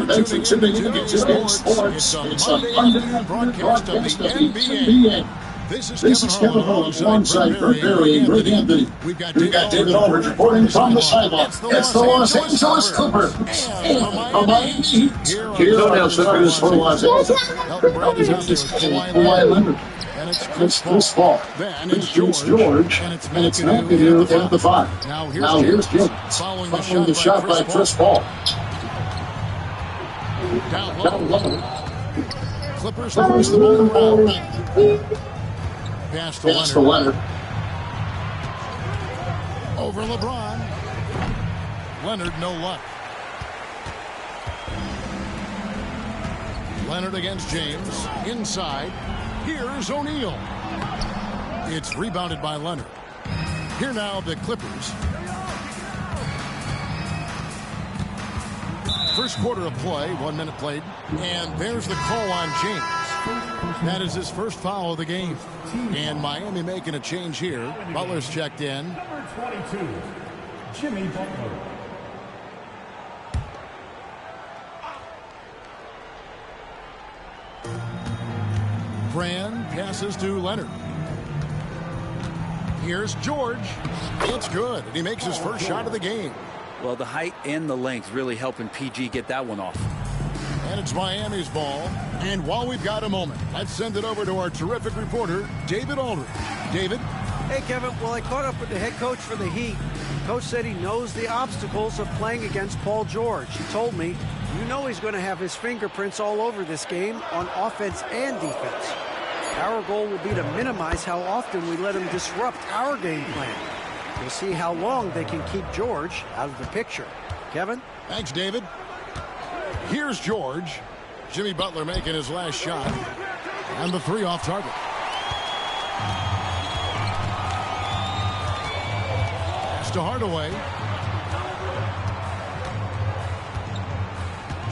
Thanks for tuning in to Today's Sports. It's a Monday broadcast of the NBA. This is Kevin Holland alongside Bert Berry and Greg Anthony. We've got David Aldridge reporting from the sideline. It's the Los Angeles Clippers and the Miami Heat. Here are the starters for Los Angeles. Kawhi Leonard. And it's Chris Paul. Then it's George. And it's McAdoo at the 5. Now here's Jim following the shot by Chris Paul. Down low. Clippers lose the ball around. Pass to Leonard. Over LeBron. Leonard, no luck. Leonard against James. Inside. Here's O'Neal. It's rebounded by Leonard. Here now the Clippers. First quarter of play, 1 minute played. And there's the call on James. That is his first foul of the game. And Miami making a change here. Butler's checked in. Number 22, Jimmy Butler. Brand passes to Leonard. Here's George. It's good. And he makes his first shot of the game. Well, the height and the length really helping PG get that one off. And it's Miami's ball. And while we've got a moment, let's send it over to our terrific reporter, David Aldridge. David? Hey, Kevin. Well, I caught up with the head coach for the Heat. Coach said he knows the obstacles of playing against Paul George. He told me, you know he's going to have his fingerprints all over this game on offense and defense. Our goal will be to minimize how often we let him disrupt our game plan. We'll see how long they can keep George out of the picture. Kevin? Thanks, David. Here's George. Jimmy Butler making his last shot. And the 3 off target. Pass to Hardaway.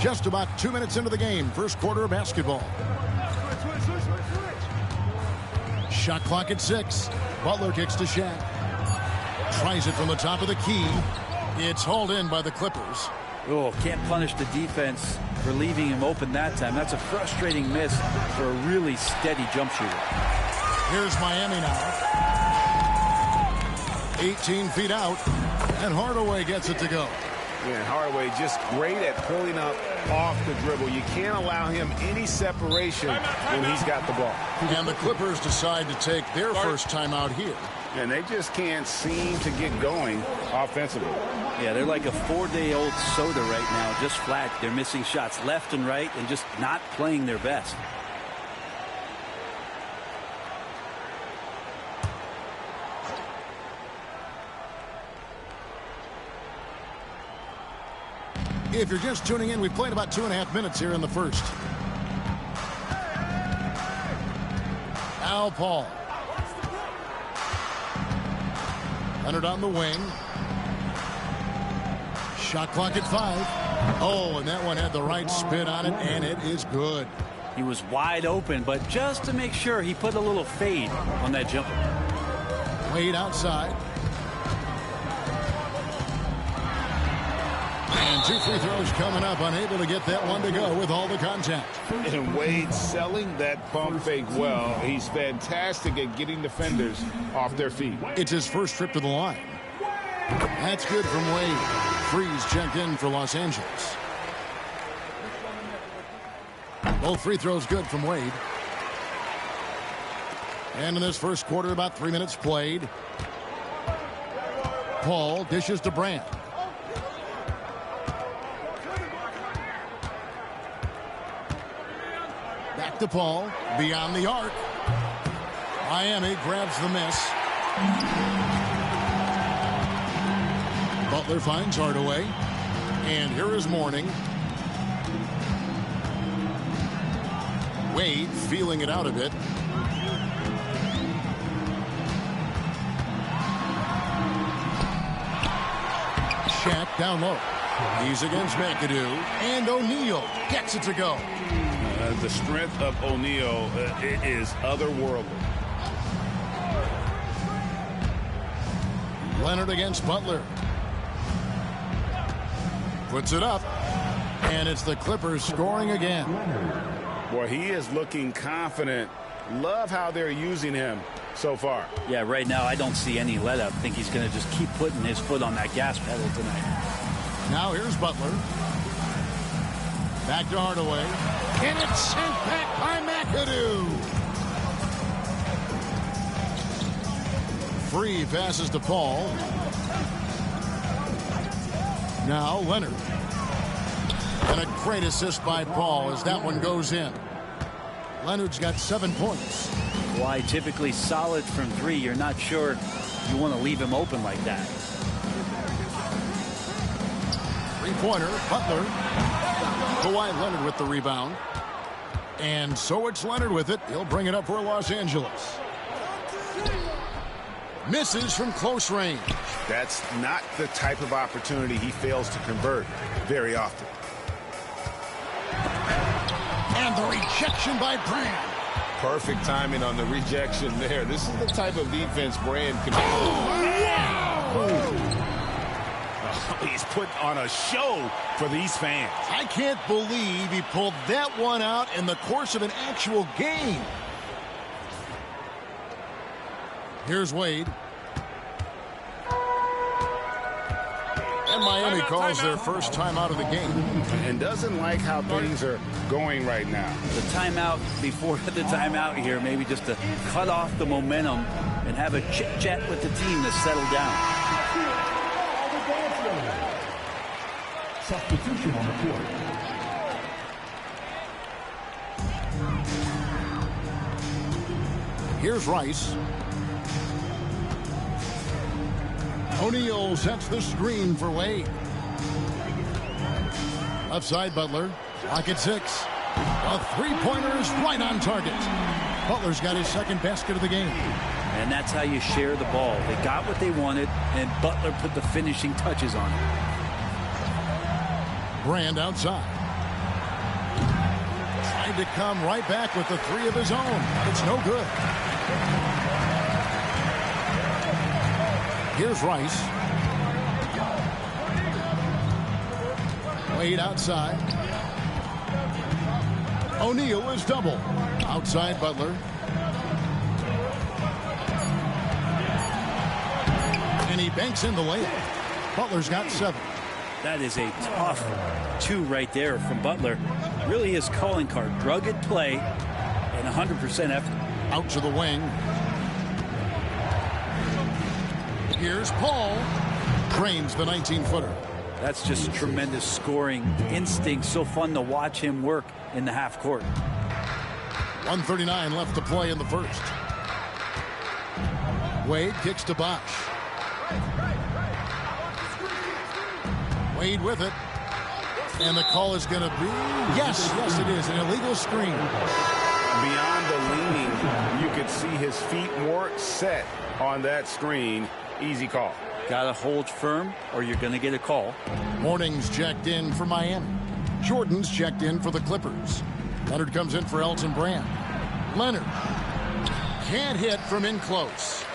Just about 2 minutes into the game. First quarter of basketball. Shot clock at 6. Butler kicks to Shaq. Tries it from the top of the key. It's hauled in by the Clippers. Oh, can't punish the defense for leaving him open that time. That's a frustrating miss for a really steady jump shooter. Here's Miami now. 18 feet out. And Hardaway gets it to go. Yeah, Hardaway just great at pulling up off the dribble. You can't allow him any separation when he's got the ball. And the Clippers decide to take their first time out here. And they just can't seem to get going offensively. Yeah, they're like a 4-day-old soda right now, just flat. They're missing shots left and right and just not playing their best. If you're just tuning in, we've played about 2.5 minutes here in the first. Al Paul. Leonard on the wing. Shot clock at 5. Oh, and that one had the right spin on it, and it is good. He was wide open, but just to make sure, he put a little fade on that jumper. Wade outside. And 2 free throws coming up, unable to get that one to go with all the contact. And Wade selling that pump fake well. He's fantastic at getting defenders off their feet. It's his first trip to the line. That's good from Wade. Freeze checked in for Los Angeles. Both free throws good from Wade. And in this first quarter, about 3 minutes played. Paul dishes to Brand. Back to Paul, beyond the arc. Miami grabs the miss. Butler finds Hardaway. And here is Mourning. Wade feeling it out a bit. Shaq down low. He's against McAdoo. And O'Neal gets it to go. The strength of O'Neal is otherworldly. Leonard against Butler. Puts it up. And it's the Clippers scoring again. Boy, he is looking confident. Love how they're using him so far. Yeah, right now I don't see any let up. I think he's going to just keep putting his foot on that gas pedal tonight. Now here's Butler. Back to Hardaway. And it's sent back by McAdoo. Free passes to Paul. Now Leonard. And a great assist by Paul as that one goes in. Leonard's got 7 points. Why typically solid from 3. You're not sure you want to leave him open like that. Three-pointer, Butler. Kawhi Leonard with the rebound. And so it's Leonard with it. He'll bring it up for Los Angeles. Misses from close range. That's not the type of opportunity he fails to convert very often. And the rejection by Brand. Perfect timing on the rejection there. This is the type of defense Brand can. He's put on a show for these fans. I can't believe he pulled that one out in the course of an actual game. Here's Wade. And Miami calls their first timeout of the game. And doesn't like how things are going right now. The timeout before the timeout here, maybe just to cut off the momentum and have a chit-chat with the team to settle down. Substitution on the court. Here's Rice. O'Neal sets the screen for Wade. Upside Butler. Clock at 6. A three-pointer is right on target. Butler's got his second basket of the game. And that's how you share the ball. They got what they wanted, and Butler put the finishing touches on it. Brand outside. Tried to come right back with the 3 of his own. It's no good. Here's Rice. Wade outside. O'Neal is double. Outside Butler. And he banks in the layup. Butler's got 7. That is a tough 2 right there from Butler. Really his calling card. Rugged play and 100% effort. Out to the wing. Here's Paul. Drains the 19-footer. That's just tremendous scoring instinct. So fun to watch him work in the half court. 1:39 left to play in the first. Wade kicks to Bosh. Wade with it. And the call is going to be... Yes, it is. An illegal screen. Beyond the leaning, you could see his feet more set on that screen. Easy call. Got to hold firm or you're going to get a call. Morning's checked in for Miami. Jordan's checked in for the Clippers. Leonard comes in for Elton Brand. Leonard can't hit from in close.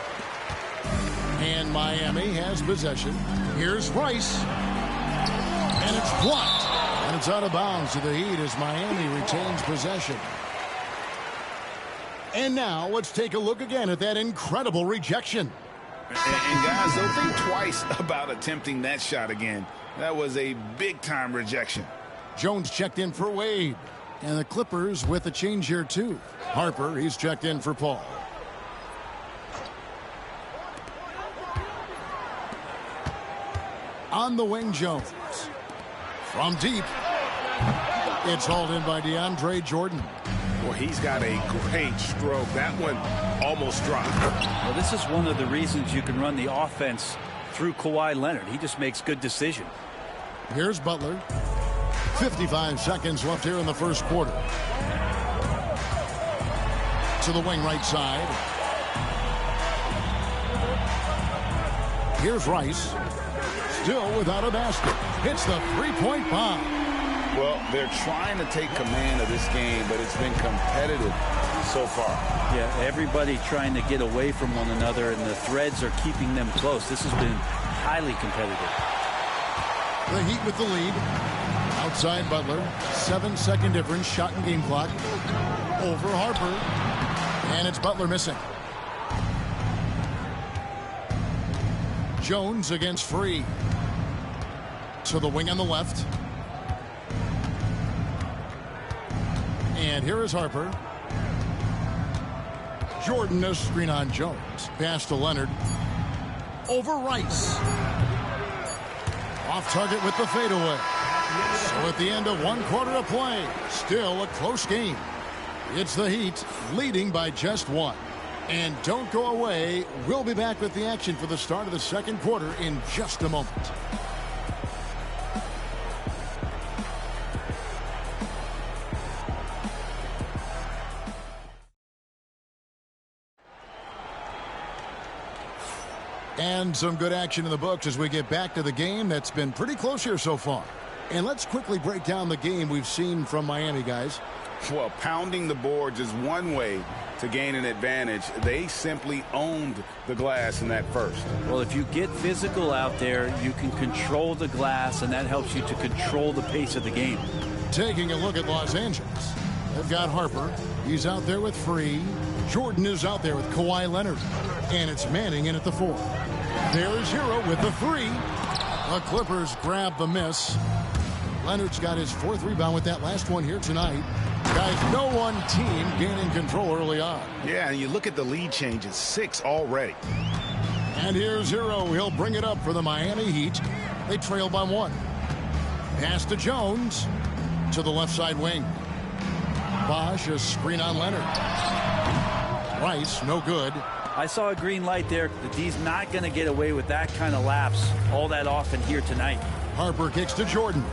And Miami has possession. Here's Rice. And it's blocked. And it's out of bounds to the Heat as Miami retains possession. And now let's take a look again at that incredible rejection. And guys, don't think twice about attempting that shot again. That was a big-time rejection. Jones checked in for Wade. And the Clippers with a change here, too. Harper, he's checked in for Paul. On the wing, Jones. From deep. It's hauled in by DeAndre Jordan. Well, he's got a great stroke. That one almost dropped. Well, this is one of the reasons you can run the offense through Kawhi Leonard. He just makes good decisions. Here's Butler. 55 seconds left here in the first quarter. To the wing right side. Here's Rice. Still without a basket. Hits the three-point bomb. Well, they're trying to take command of this game, but it's been competitive so far. Yeah, everybody trying to get away from one another, and the threads are keeping them close. This has been highly competitive. The Heat with the lead. Outside Butler. 7-second difference. Shot and game clock. Over Harper. And it's Butler missing. Jones against Free. To the wing on the left. And here is Harper. Jordan, a screen on Jones. Pass to Leonard. Over Rice. Off target with the fadeaway. So at the end of 1 quarter of play, still a close game. It's the Heat leading by just 1. And don't go away. We'll be back with the action for the start of the second quarter in just a moment. And some good action in the books as we get back to the game that's been pretty close here so far. And let's quickly break down the game we've seen from Miami, guys. Well, pounding the boards is one way to gain an advantage. They simply owned the glass in that first. Well, if you get physical out there, you can control the glass, and that helps you to control the pace of the game. Taking a look at Los Angeles. They've got Harper. He's out there with Free. Jordan is out there with Kawhi Leonard. And it's Manning in at the 4. There's Hero with the 3. The Clippers grab the miss. Leonard's got his 4th rebound with that last one here tonight. Guys, no one team gaining control early on. Yeah, and you look at the lead changes, 6 already. And here's Hero. He'll bring it up for the Miami Heat. They trail by 1. Pass to Jones. To the left side wing. Bosh, a screen on Leonard. Rice, no good. I saw a green light there. The D's not going to get away with that kind of lapse all that often here tonight. Harper kicks to Jordan.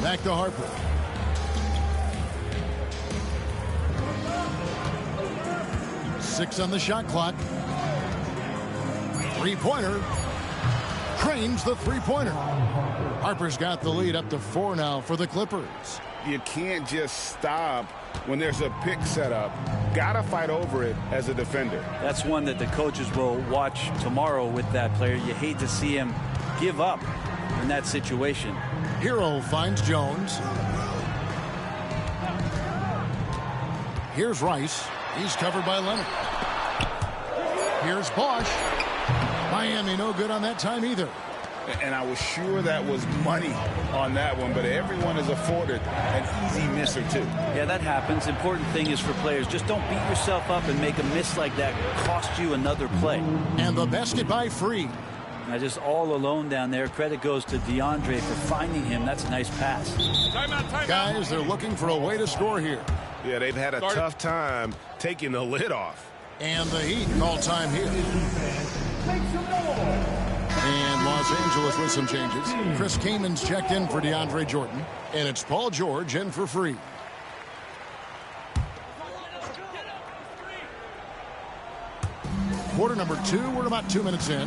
Back to Harper. Six on the shot clock. Three-pointer. Cranes the three-pointer. Harper's got the lead up to 4 now for the Clippers. You can't just stop when there's a pick set up. Gotta fight over it as a defender. That's one that the coaches will watch tomorrow with that player. You hate to see him give up in that situation. Hero finds Jones. Here's Rice. He's covered by Leonard. Here's Bosh. Miami no good on that time either. And I was sure that was money on that one, but everyone is afforded an easy miss or two. Yeah, that happens. Important thing is for players, just don't beat yourself up and make a miss like that cost you another play. And the basket by Free. Now just all alone down there. Credit goes to DeAndre for finding him. That's a nice pass. Timeout. Guys, they're looking for a way to score here. Yeah, they've had a tough time taking the lid off. And the Heat call time here. And Los Angeles with some changes. Chris Kamen's checked in for DeAndre Jordan. And it's Paul George in for Free. Quarter number 2. We're about 2 minutes in.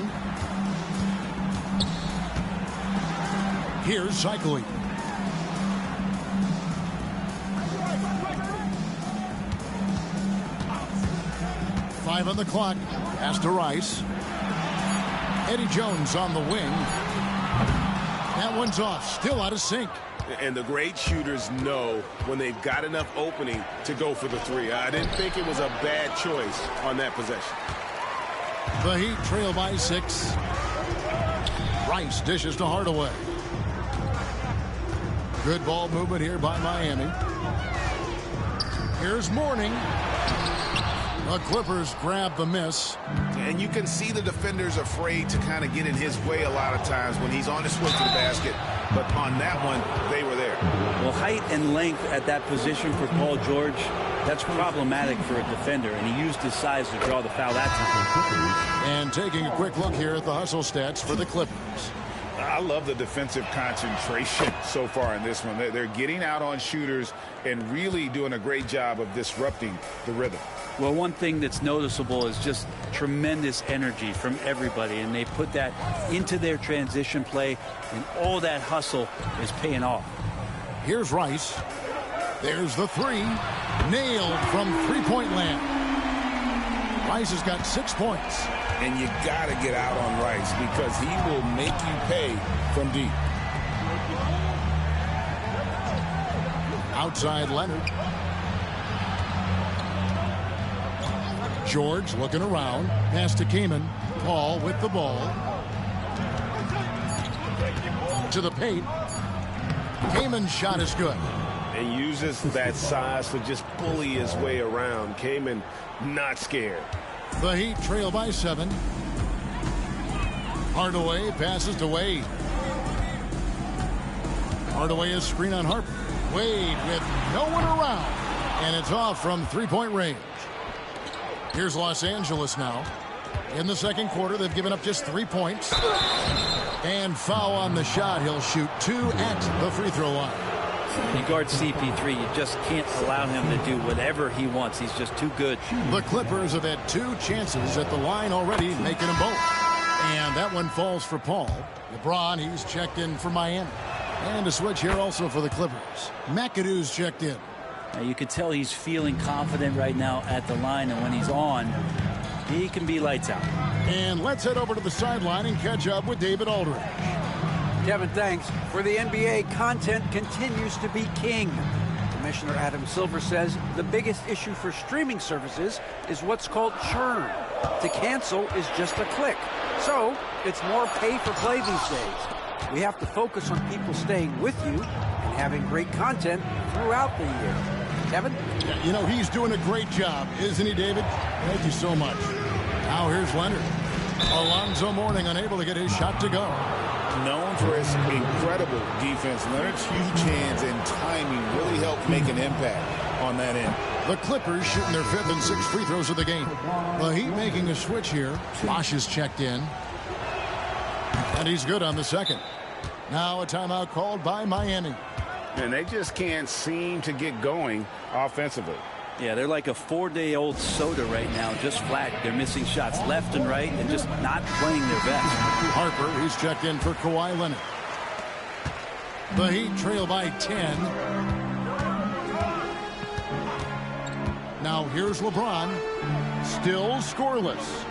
Here's Cycling. Five on the clock. Pass to Rice. Eddie Jones on the wing. That one's off. Still out of sync. And the great shooters know when they've got enough opening to go for the 3. I didn't think it was a bad choice on that possession. The Heat trail by 6. Rice dishes to Hardaway. Good ball movement here by Miami. Here's Mourning. The Clippers grab the miss. And you can see the defenders afraid to kind of get in his way a lot of times when he's on his way to the basket. But on that one, they were there. Well, height and length at that position for Paul George, that's problematic for a defender, and he used his size to draw the foul that time. And taking a quick look here at the hustle stats for the Clippers. I love the defensive concentration so far in this one. They're getting out on shooters and really doing a great job of disrupting the rhythm. Well, one thing that's noticeable is just tremendous energy from everybody, and they put that into their transition play, and all that hustle is paying off. Here's Rice. There's the 3. Nailed from three-point land. Rice has got 6 points. And you got to get out on Rice because he will make you pay from deep. Outside Leonard. George looking around. Pass to Kaman. Paul with the ball. To the paint. Kaman's shot is good. And uses that size to just bully his way around. Kaman not scared. The Heat trail by 7. Hardaway passes to Wade. Hardaway is screen on Harper. Wade with no one around. And it's off from three-point range. Here's Los Angeles now. In the second quarter, they've given up just 3 points. And foul on the shot. He'll shoot 2 at the free throw line. You guard CP3, you just can't allow him to do whatever he wants. He's just too good. The Clippers have had 2 chances at the line already, making them both. And that one falls for Paul. LeBron, he's checked in for Miami. And a switch here also for the Clippers. McAdoo's checked in. Now you can tell he's feeling confident right now at the line, and when he's on, he can be lights out. And let's head over to the sideline and catch up with David Aldridge. Kevin, thanks. For the NBA, content continues to be king. Commissioner Adam Silver says the biggest issue for streaming services is what's called churn. To cancel is just a click. So it's more pay for play these days. We have to focus on people staying with you and having great content throughout the year. Kevin? Yeah, you know, he's doing a great job, isn't he, David? Thank you so much. Now here's Leonard. Alonzo Mourning unable to get his shot to go. Known for his incredible defense, Leonard's huge hands and timing really helped make an impact on that end. The Clippers shooting their 5th and 6th free throws of the game. The Heat making a switch here. Bosh is checked in. And he's good on the second. Now a timeout called by Miami. And they just can't seem to get going offensively. Yeah, they're like a 4-day-old soda right now, just flat. They're missing shots left and right and just not playing their best. Harper, he's checked in for Kawhi Leonard. The Heat trail by 10. Now here's LeBron. Still scoreless.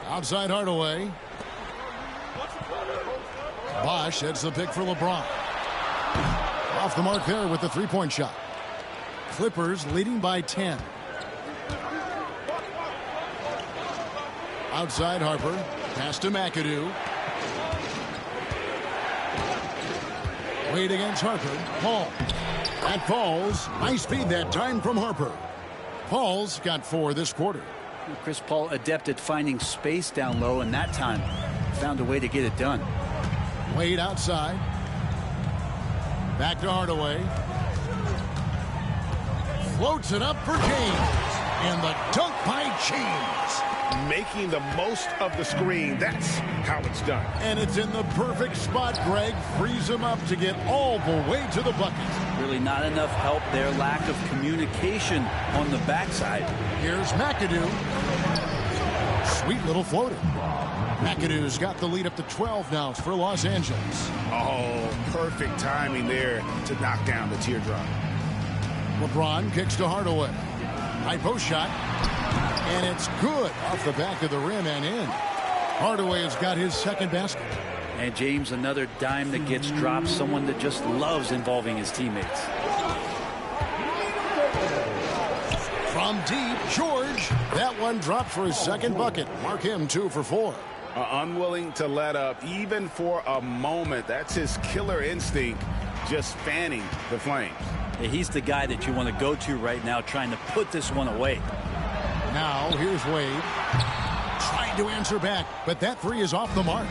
Outside Hardaway. Bosh heads the pick for LeBron. Off the mark there with the three-point shot. Clippers leading by 10. Outside Harper. Pass to McAdoo. Wade against Harper. Paul. That falls. Nice feed that time from Harper. Paul's got 4 this quarter. Chris Paul adept at finding space down low, and that time found a way to get it done. Wade outside. Back to Hardaway. Floats it up for James. And the dunk by James. Making the most of the screen. That's how it's done. And it's in the perfect spot. Greg frees him up to get all the way to the bucket. Really not enough help there. Lack of communication on the backside. Here's McAdoo. Sweet little floater. McAdoo's got the lead up to 12 now for Los Angeles. Oh, perfect timing there to knock down the teardrop. LeBron kicks to Hardaway. High post shot. And it's good off the back of the rim and in. Hardaway has got his second basket. And James, another dime that gets dropped. Someone that just loves involving his teammates. From deep, George. That one dropped for his second bucket. Mark him 2 for 4. Unwilling to let up even for a moment. That's his killer instinct, just fanning the flames. Yeah, he's the guy that you want to go to right now, trying to put this one away. Now here's Wade. Trying to answer back, but that three is off the mark.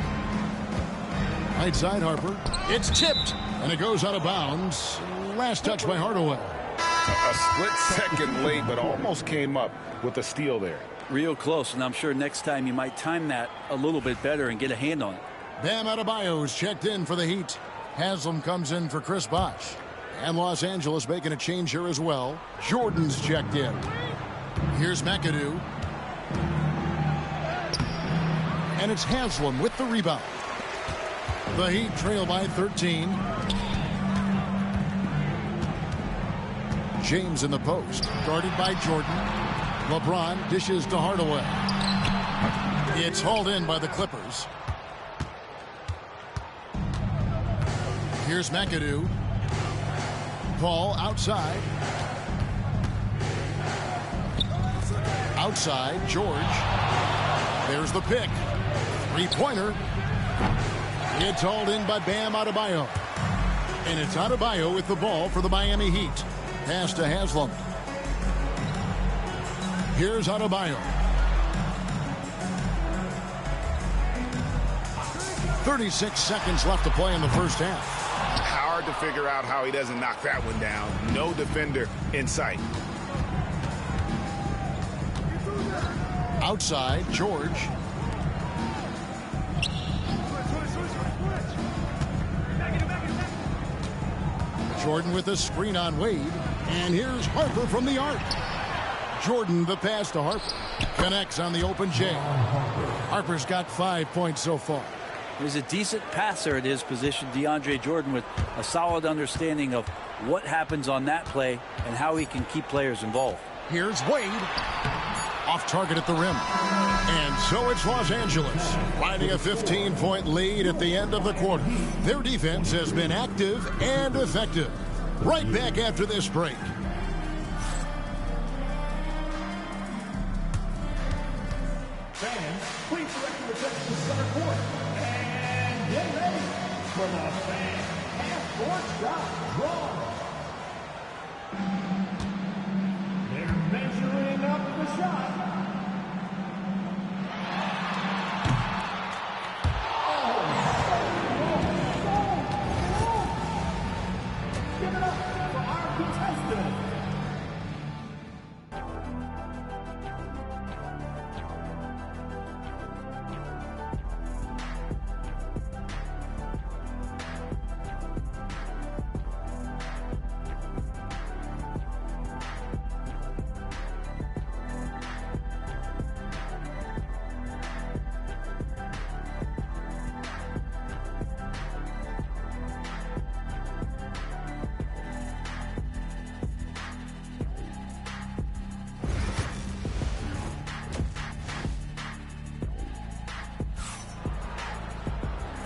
Right side Harper. It's tipped, and it goes out of bounds. Last touch by Hardaway. A split second late, but almost came up with a steal there. Real close, and I'm sure next time you might time that a little bit better and get a hand on it. Bam Adebayo's checked in for the Heat. Haslam comes in for Chris Bosh. And Los Angeles making a change here as well. Jordan's checked in. Here's McAdoo. And it's Haslam with the rebound. The Heat trail by 13. James in the post, guarded by Jordan. LeBron dishes to Hardaway. It's hauled in by the Clippers. Here's McAdoo. Paul outside. Outside, George. There's the pick. Three-pointer. It's hauled in by Bam Adebayo. And it's Adebayo with the ball for the Miami Heat. Pass to Haslam. Here's Adebayo. 36 seconds left to play in the first half. Hard to figure out how he doesn't knock that one down. No defender in sight. Outside, George. Jordan with a screen on Wade. And here's Harper from the arc. Jordan, the pass to Harper. Connects on the open J. Harper's got 5 points so far. He's a decent passer at his position, DeAndre Jordan, with a solid understanding of what happens on that play and how he can keep players involved. Here's Wade. Off target at the rim. And so it's Los Angeles, riding a 15-point lead at the end of the quarter. Their defense has been active and effective. Right back after this break. Fans, please direct your attention to center court. And get ready for the fan half-court shot draw. They're measuring up the shot. Give it up for our contestant.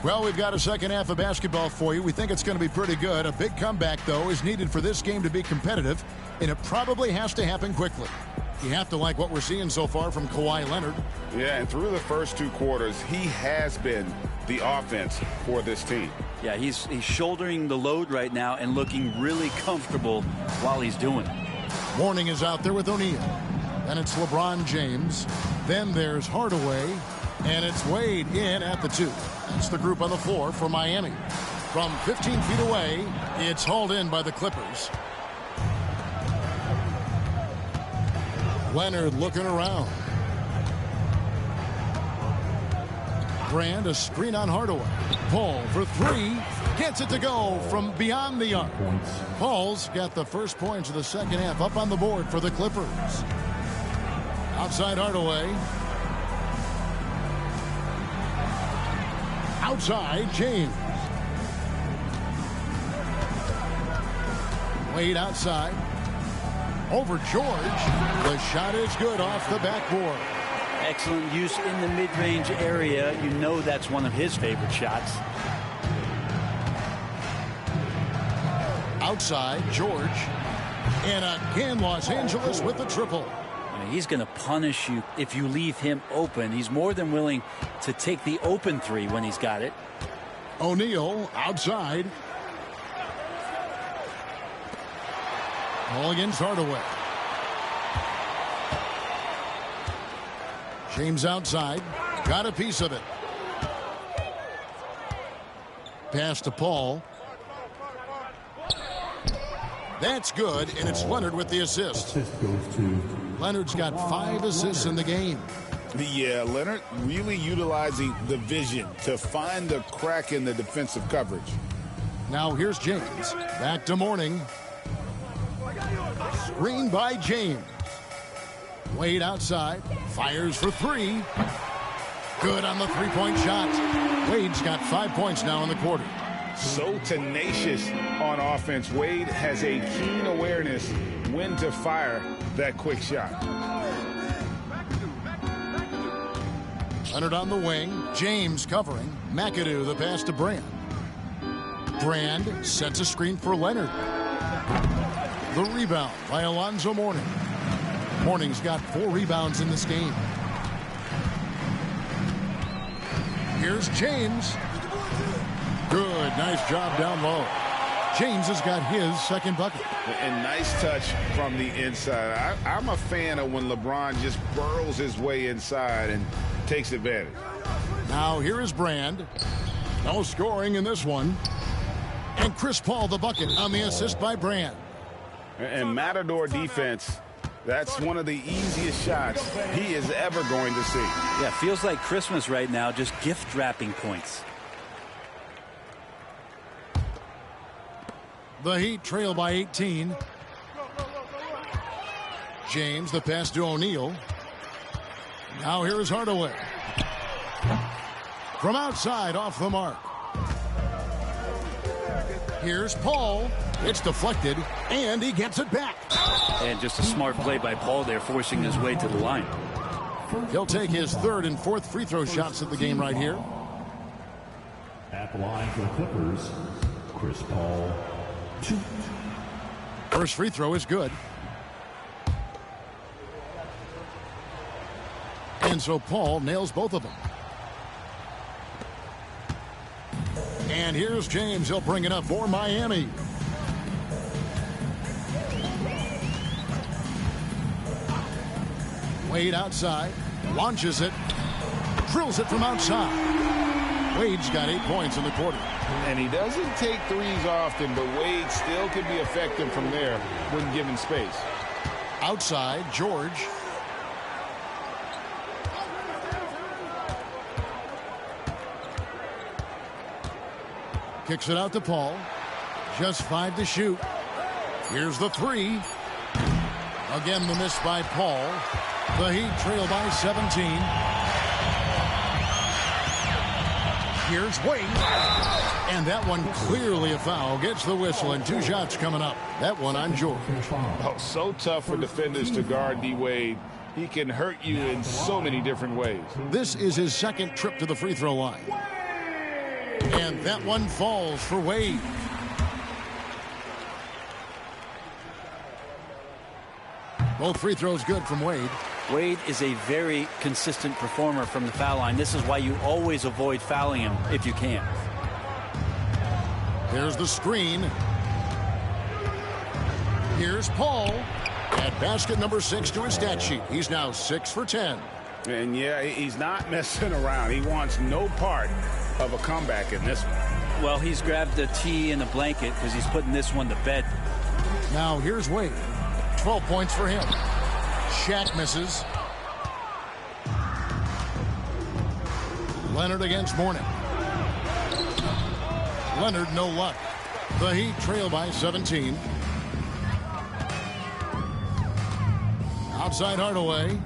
Well, we've got a second half of basketball for you. We think it's going to be pretty good. A big comeback, though, is needed for this game to be competitive, and it probably has to happen quickly. You have to like what we're seeing so far from Kawhi Leonard. Yeah, and through the first two quarters, he has been the offense for this team. Yeah, he's shouldering the load right now and looking really comfortable while he's doing it. Mourning is out there with O'Neal. Then it's LeBron James. Then there's Hardaway. And it's Wade in at the 2. That's the group on the floor for Miami. From 15 feet away, it's hauled in by the Clippers. Leonard looking around. Grant, a screen on Hardaway. Paul for 3. Gets it to go from beyond the arc. Paul's got the first points of the second half up on the board for the Clippers. Outside Hardaway. Outside, James. Wade outside. Over George. The shot is good off the backboard. Excellent use in the mid-range area. You know that's one of his favorite shots. Outside, George. And again, Los Angeles with the triple. He's going to punish you if you leave him open. He's more than willing to take the open 3 when he's got it. O'Neal outside. Ball against Hardaway. James outside. Got a piece of it. Pass to Paul. That's good, and it's Leonard with the assist. Leonard's got 5 assists in the game. Yeah, Leonard really utilizing the vision to find the crack in the defensive coverage. Now here's James. Back to Mourning. Screen by James. Wade outside. Fires for 3. Good on the three-point shot. Wade's got 5 points now in the quarter. So tenacious on offense. Wade has a keen awareness when to fire that quick shot. Leonard on the wing. James covering. McAdoo the pass to Brand. Brand sets a screen for Leonard. The rebound by Alonzo Mourning. Mourning's got 4 rebounds in this game. Here's James. Good, nice job down low. James has got his second bucket. And nice touch from the inside. I'm a fan of when LeBron just burrows his way inside and takes advantage. Now here is Brand. No scoring in this one. And Chris Paul the bucket on the assist by Brand. And Matador defense, that's one of the easiest shots he is ever going to see. Yeah, feels like Christmas right now, just gift wrapping points. The Heat trail by 18. James, the pass to O'Neal. Now here is Hardaway. From outside, off the mark. Here's Paul. It's deflected, and he gets it back. And just a smart play by Paul there, forcing his way to the line. He'll take his 3rd and 4th free throw shots of the game right here. At the line for the Clippers, Chris Paul, 2. First free throw is good. And so Paul nails both of them. And here's James. He'll bring it up for Miami. Wade outside. Launches it. Drills it from outside. Wade's got 8 points in the quarter. And he doesn't take threes often, but Wade still can be effective from there when given space. Outside, George. Kicks it out to Paul. Just 5 to shoot. Here's the 3. Again, the miss by Paul. The Heat trail by 17. Here's Wade. And that one clearly a foul. Gets the whistle, and 2 shots coming up. That one on George. Oh, so tough for defenders to guard D. Wade. He can hurt you in so many different ways. This is his 2nd trip to the free throw line. And that one falls for Wade. Both free throws good from Wade. Wade is a very consistent performer from the foul line. This is why you always avoid fouling him if you can. There's the screen. Here's Paul. At basket number 6 to his stat sheet. He's now 6 for 10. And yeah, he's not messing around. He wants no part of a comeback in this one. Well, he's grabbed the tee and a blanket because he's putting this one to bed. Now here's Wade. 12 points for him. Shaq misses. Leonard against Mourning. Leonard, no luck. The Heat trail by 17. Outside Hardaway.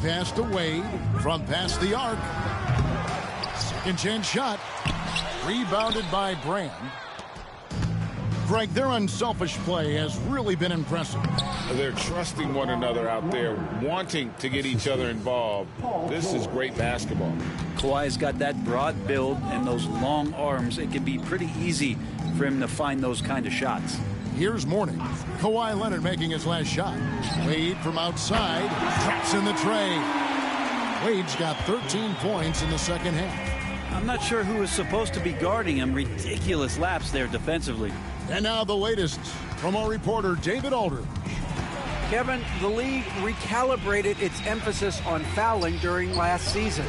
Pass to Wade from past the arc. Second chance shot. Rebounded by Brand. Greg, their unselfish play has really been impressive. They're trusting one another out there, wanting to get each other involved. This is great basketball. Kawhi's got that broad build and those long arms. It can be pretty easy for him to find those kind of shots. Here's Mourning. Kawhi Leonard making his last shot. Wade from outside. Traps in the tray. Wade's got 13 points in the second half. I'm not sure who was supposed to be guarding him. Ridiculous lapse there defensively. And now the latest from our reporter, David Aldridge. Kevin, the league recalibrated its emphasis on fouling during last season.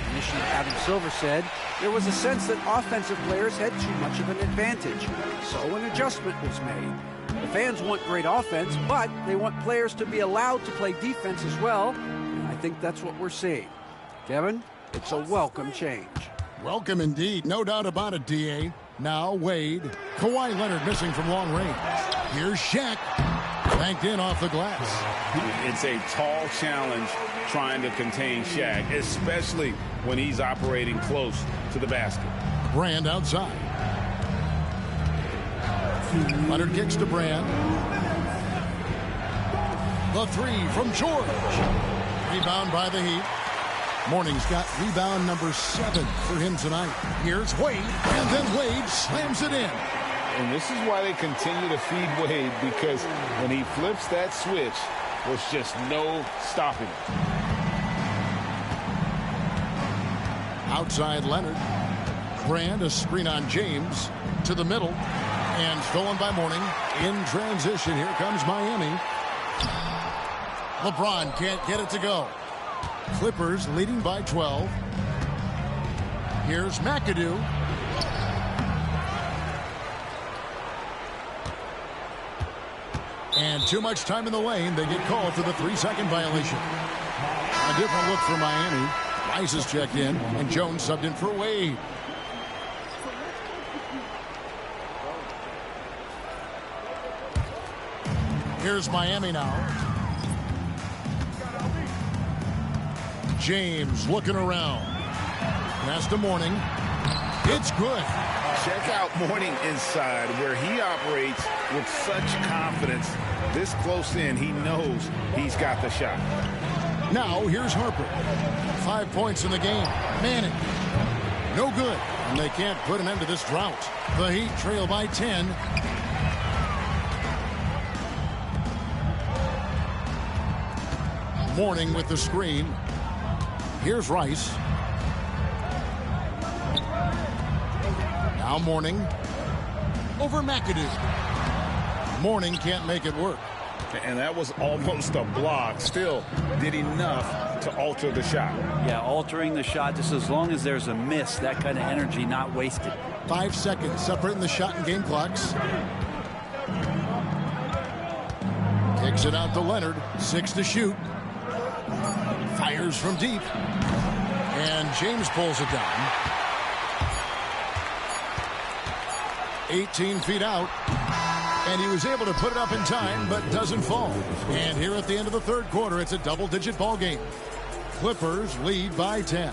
Commissioner Adam Silver said there was a sense that offensive players had too much of an advantage, so an adjustment was made. The fans want great offense, but they want players to be allowed to play defense as well, and I think that's what we're seeing. Kevin, it's a welcome change. Welcome indeed, no doubt about it, D.A. Now Wade. Kawhi Leonard missing from long range. Here's Shaq. Banked in off the glass. It's a tall challenge trying to contain Shaq, especially when he's operating close to the basket. Brand outside. Leonard kicks to Brand. The 3 from George. Rebound by the Heat. Morning's got rebound number 7 for him tonight. Here's Wade, and then Wade slams it in. And this is why they continue to feed Wade, because when he flips that switch, there's just no stopping it. Outside Leonard. Brand, a screen on James. To the middle. And stolen by Mourning. In transition, here comes Miami. LeBron can't get it to go. Clippers leading by 12. Here's McAdoo. And too much time in the lane. They get called for the 3-second violation. A different look for Miami. Rice has checked in, and Jones subbed in for Wade. Here's Miami now. James looking around. Pass to Mourning. It's good. Check out Mourning inside, where he operates with such confidence. This close in, he knows he's got the shot. Now here's Harper. 5 points in the game. Manning. No good. And they can't put an end to this drought. The Heat trail by 10. Mourning with the screen. Here's Rice. Now Mourning. Over McAdoo. Mourning can't make it work. And that was almost a block. Still did enough to alter the shot. Yeah, altering the shot, just as long as there's a miss, that kind of energy not wasted. 5 seconds separating the shot and game clocks. Kicks it out to Leonard. 6 to shoot. Fires from deep. And James pulls it down. 18 feet out. And he was able to put it up in time, but doesn't fall. And here at the end of the third quarter, it's a double-digit ball game. Clippers lead by 10.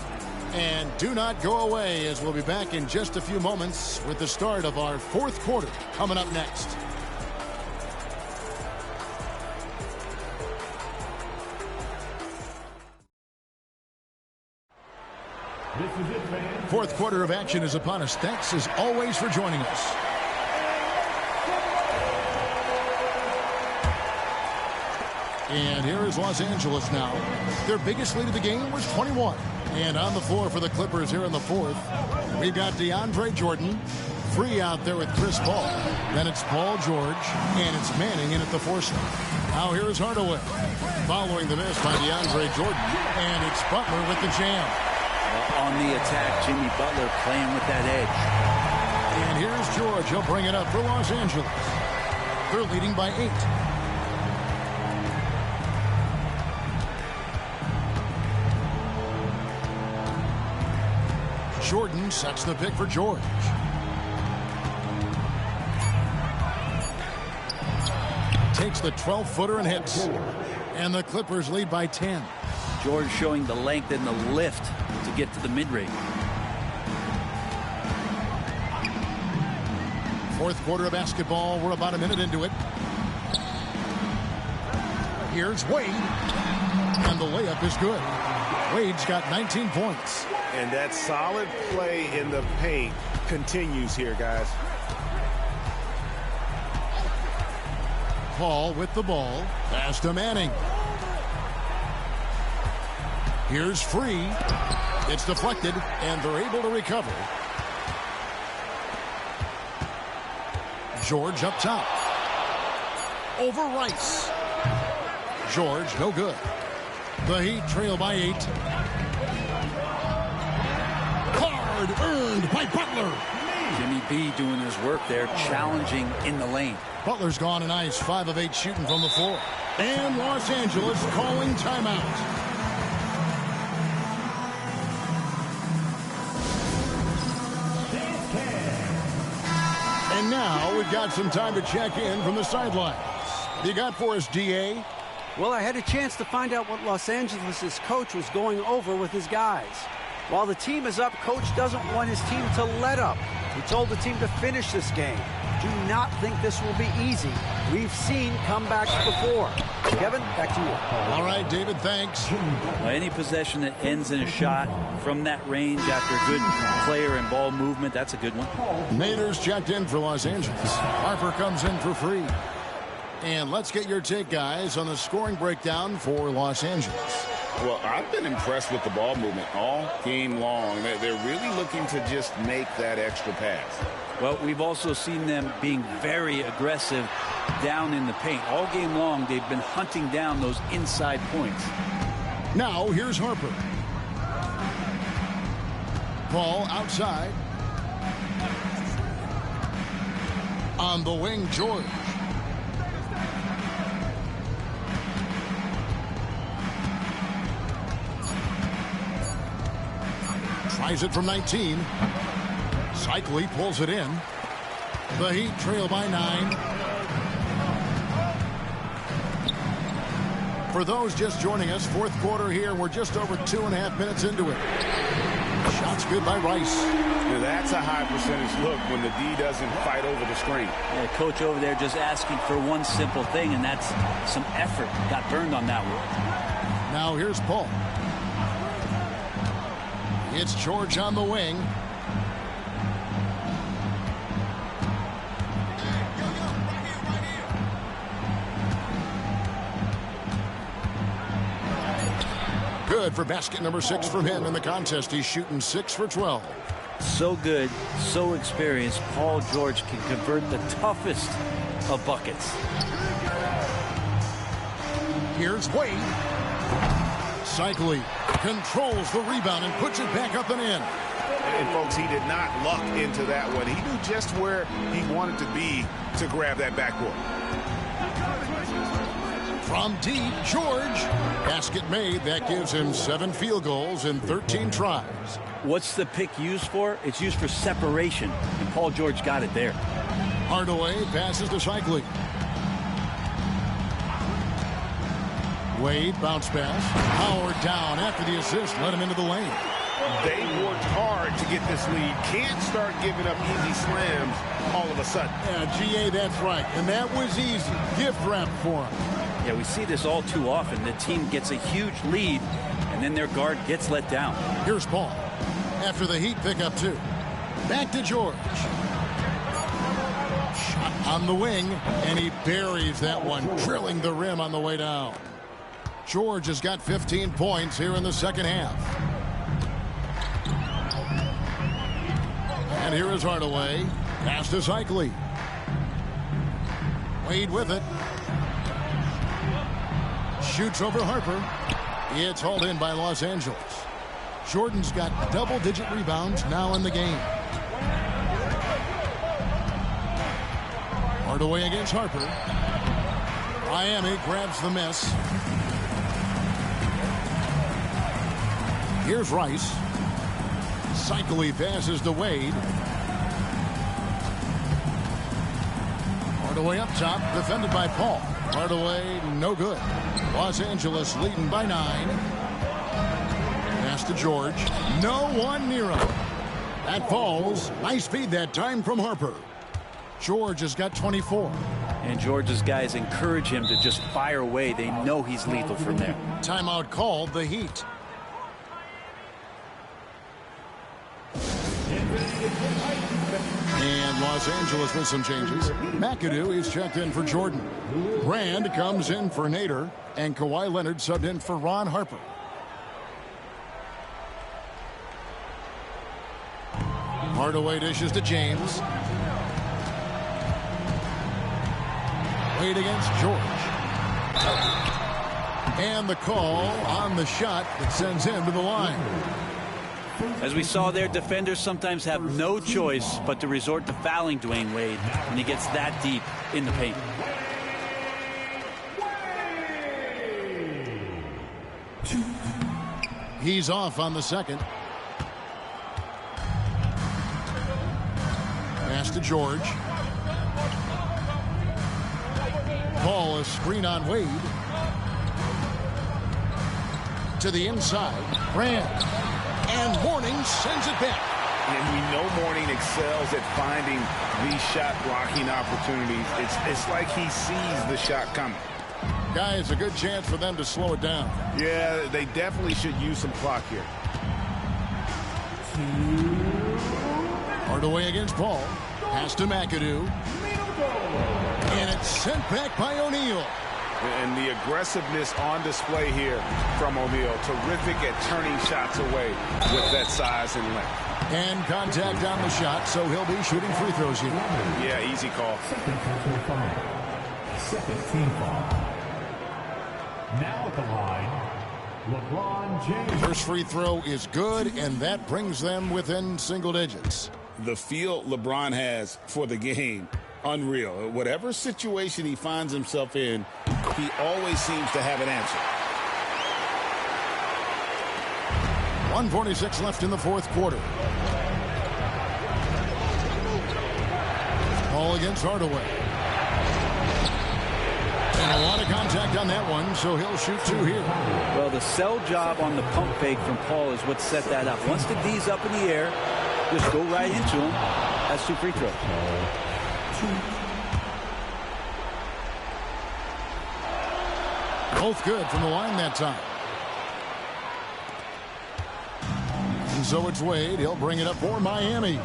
And do not go away, as we'll be back in just a few moments with the start of our fourth quarter coming up next. Fourth quarter of action is upon us. Thanks as always for joining us. And here is Los Angeles now. Their biggest lead of the game was 21. And on the floor for the Clippers here in the fourth, we've got DeAndre Jordan. Free out there with Chris Paul. Then it's Paul George. And it's Manning in at the 4 slot. Now here is Hardaway. Following the miss by DeAndre Jordan. And it's Butler with the jam. On the attack, Jimmy Butler playing with that edge. And here's George. He'll bring it up for Los Angeles. They're leading by 8. Jordan sets the pick for George. Takes the 12-footer and hits. And the Clippers lead by 10. George showing the length and the lift to get to the mid-range. Fourth quarter of basketball. We're about a minute into it. Here's Wade. And the layup is good. Wade's got 19 points. And that solid play in the paint continues here, guys. Paul with the ball. Pass to Manning. Here's Free. It's deflected, and they're able to recover. George up top. Over Rice. George, no good. The Heat trail by 8. Hard earned by Butler. Jimmy B doing his work there, challenging in the lane. Butler's gone and ice, 5 of 8 shooting from the floor. And Los Angeles calling timeout. And now we've got some time to check in from the sidelines. You got for us, D.A.? Well, I had a chance to find out what Los Angeles' coach was going over with his guys. While the team is up, coach doesn't want his team to let up. He told the team to finish this game. Do not think this will be easy. We've seen comebacks before. Kevin, back to you. All right, David, thanks. Any possession that ends in a shot from that range after a good player and ball movement, that's a good one. Nader's checked in for Los Angeles. Harper comes in for free. And let's get your take, guys, on the scoring breakdown for Los Angeles. Well, I've been impressed with the ball movement all game long. They're really looking to just make that extra pass. Well, we've also seen them being very aggressive down in the paint. All game long, they've been hunting down those inside points. Now, here's Harper. Ball outside. On the wing, George. Tries it from 19. Cycli pulls it in. The Heat trail by 9. For those just joining us, fourth quarter here. We're just over 2.5 minutes into it. Shot's good by Rice. Now that's a high percentage look when the D doesn't fight over the screen. Yeah, coach over there just asking for one simple thing, and that's some effort. Got burned on that one. Now here's Paul. It's George on the wing. Good for basket number 6 from him in the contest. He's shooting 6 for 12. So good, so experienced. Paul George can convert the toughest of buckets. Here's Wade. Cycli controls the rebound and puts it back up and in. And folks, he did not luck into that one. He knew just where he wanted to be to grab that backboard. From deep, George. Basket made. That gives him 7 field goals in 13 tries. What's the pick used for? It's used for separation, and Paul George got it there. Hardaway passes to Cycli. Wade, bounce pass. Howard down after the assist. Let him into the lane. They worked hard to get this lead. Can't start giving up easy slams all of a sudden. Yeah, GA, that's right. And that was easy. Gift wrap for him. Yeah, we see this all too often. The team gets a huge lead, and then their guard gets let down. Here's Paul. After the Heat pick up 2. Back to George. Shot on the wing, and he buries that one, drilling the rim on the way down. George has got 15 points here in the second half. And here is Hardaway. Pass to Cycli. Wade with it. Shoots over Harper. It's hauled in by Los Angeles. Jordan's got double-digit rebounds now in the game. Hardaway against Harper. Miami grabs the miss. Here's Rice. Cycli passes to Wade. Hardaway up top, defended by Paul. Hardaway, no good. Los Angeles leading by 9. Pass to George. No one near him. That falls. Nice feed that time from Harper. George has got 24. And George's guys encourage him to just fire away. They know he's lethal from there. Timeout called, the Heat. And Los Angeles with some changes. McAdoo is checked in for Jordan. Rand comes in for Nader. And Kawhi Leonard subbed in for Ron Harper. Hardaway dishes to James. Wade against George. And the call on the shot that sends him to the line. As we saw there, defenders sometimes have no choice but to resort to fouling Dwayne Wade when he gets that deep in the paint. He's off on the second. Pass to George. Ball a screen on Wade. To the inside. Rand. And Mourning sends it back. And we know Mourning excels at finding these shot blocking opportunities. It's like he sees the shot coming. Guys, a good chance for them to slow it down. Yeah, they definitely should use some clock here. Hardaway against Paul. Pass to McAdoo. And it's sent back by O'Neal. And the aggressiveness on display here from O'Neal. Terrific at turning shots away with that size and length. And contact on the shot, so he'll be shooting free throws here. Yeah, easy call. Second team foul. Now at the line, LeBron James. First free throw is good, and that brings them within single digits. The feel LeBron has for the game, unreal. Whatever situation he finds himself in, he always seems to have an answer. 1:46 left in the fourth quarter. Paul against Hardaway. And a lot of contact on that one, so he'll shoot two here. Well, the sell job on the pump fake from Paul is what set that up. Once the D's up in the air, just go right into him. That's two free throws. Both good from the line that time. And so it's Wade. He'll bring it up for Miami.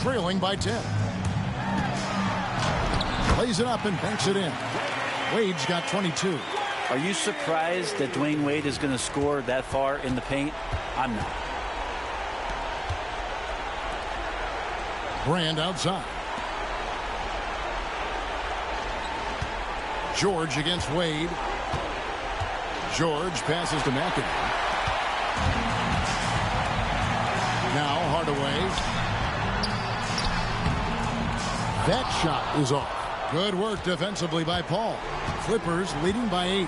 Trailing by 10. Plays it up and banks it in. Wade's got 22. Are you surprised that Dwayne Wade is going to score that far in the paint? I'm not. Brand outside. George against Wade. George passes to McAdoo. Now Hardaway. That shot is off. Good work defensively by Paul. Clippers leading by 8.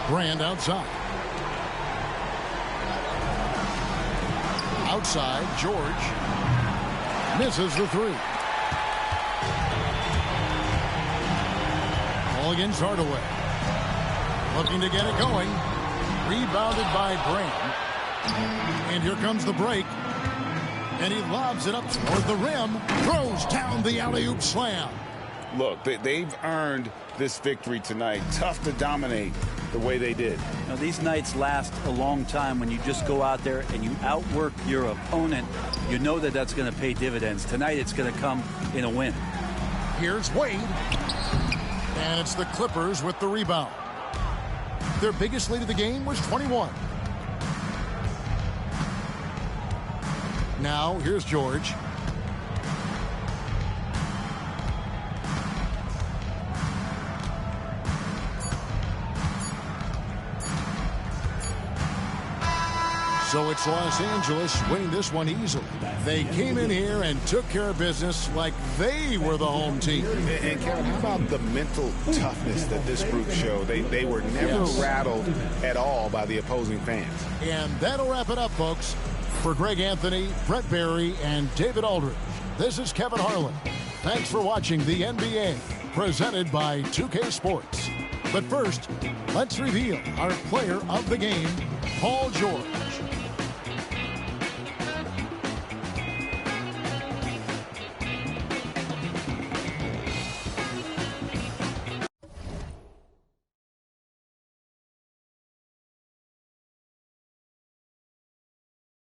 Brand outside. Outside, George misses the 3. Ball against Hardaway. Looking to get it going. Rebounded by Brand. And here comes the break. And he lobs it up toward the rim. Throws down the alley-oop slam. Look, they've earned this victory tonight. Tough to dominate the way they did. Now, these nights last a long time when you just go out there and you outwork your opponent. You know that that's going to pay dividends. Tonight it's going to come in a win. Here's Wade. And it's the Clippers with the rebound. Their biggest lead of the game was 21. Now, here's George. So it's Los Angeles winning this one easily. They came in here and took care of business like they were the home team. And Kevin, how about the mental toughness that this group showed? They were never rattled at all by the opposing fans. And that'll wrap it up, folks. For Greg Anthony, Brett Barry, and David Aldridge, this is Kevin Harlan. Thanks for watching the NBA, presented by 2K Sports. But first, let's reveal our player of the game, Paul George.